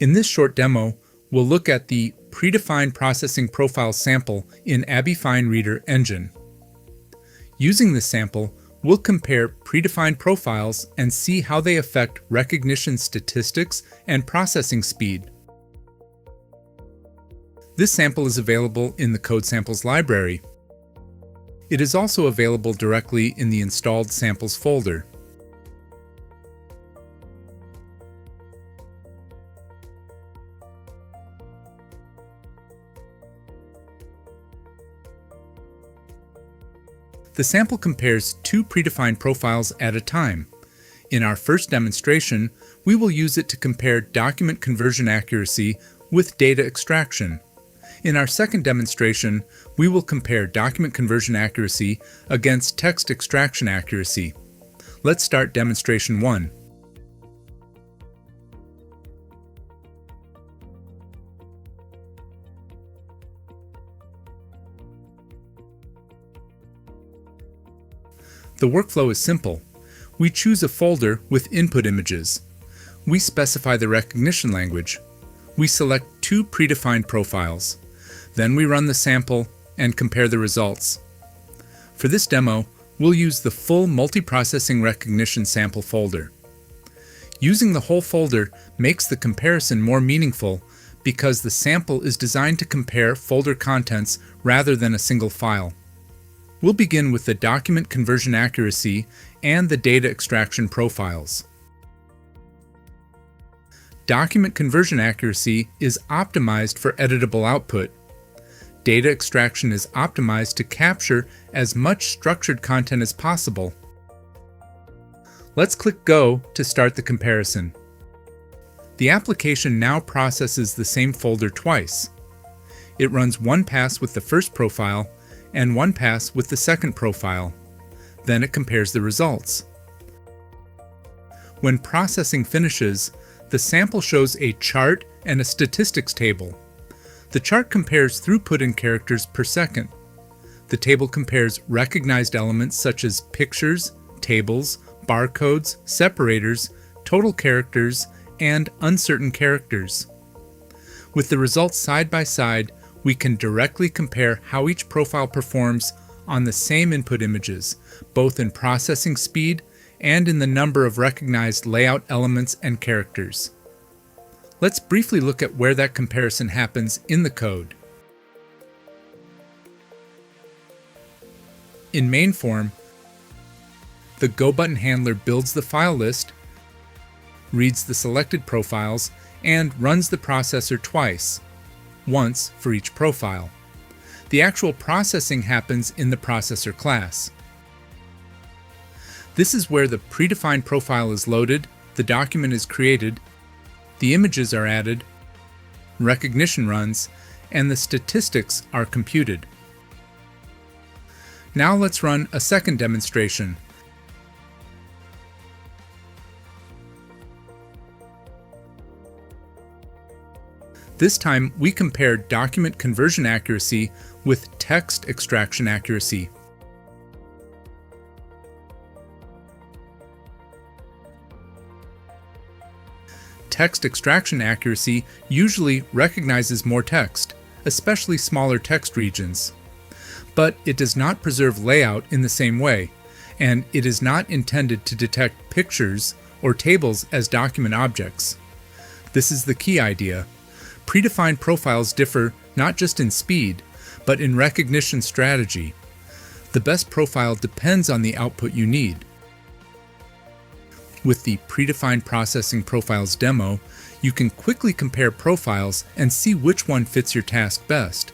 In this short demo, we'll look at the Predefined Processing Profiles sample in ABBYY FineReader Engine. Using this sample, we'll compare predefined profiles and see how they affect recognition statistics and processing speed. This sample is available in the Code Samples library. It is also available directly in the installed samples folder. The sample compares two predefined profiles at a time. In our first demonstration, we will use it to compare document conversion accuracy with data extraction. In our second demonstration, we will compare document conversion accuracy against text extraction accuracy. Let's start demonstration 1. The workflow is simple. We choose a folder with input images. We specify the recognition language. We select two predefined profiles. Then we run the sample and compare the results. For this demo, we'll use the full multiprocessing recognition sample folder. Using the whole folder makes the comparison more meaningful because the sample is designed to compare folder contents rather than a single file. We'll begin with the document conversion accuracy and the data extraction profiles. Document conversion accuracy is optimized for editable output. Data extraction is optimized to capture as much structured content as possible. Let's click Go to start the comparison. The application now processes the same folder twice. It runs one pass with the first profile and one pass with the second profile. Then it compares the results. When processing finishes, the sample shows a chart and a statistics table. The chart compares throughput in characters per second. The table compares recognized elements such as pictures, tables, barcodes, separators, total characters, and uncertain characters. With the results side by side, we can directly compare how each profile performs on the same input images, both in processing speed and in the number of recognized layout elements and characters. Let's briefly look at where that comparison happens in the code. In main form, the Go button handler builds the file list, reads the selected profiles, and runs the processor twice, once for each profile. The actual processing happens in the processor class. This is where the predefined profile is loaded, the document is created, the images are added, recognition runs, and the statistics are computed. Now let's run a second demonstration. This time, we compare document conversion accuracy with text extraction accuracy. Text extraction accuracy usually recognizes more text, especially smaller text regions. But it does not preserve layout in the same way, and it is not intended to detect pictures or tables as document objects. This is the key idea. Predefined profiles differ not just in speed, but in recognition strategy. The best profile depends on the output you need. With the Predefined Processing Profiles demo, you can quickly compare profiles and see which one fits your task best.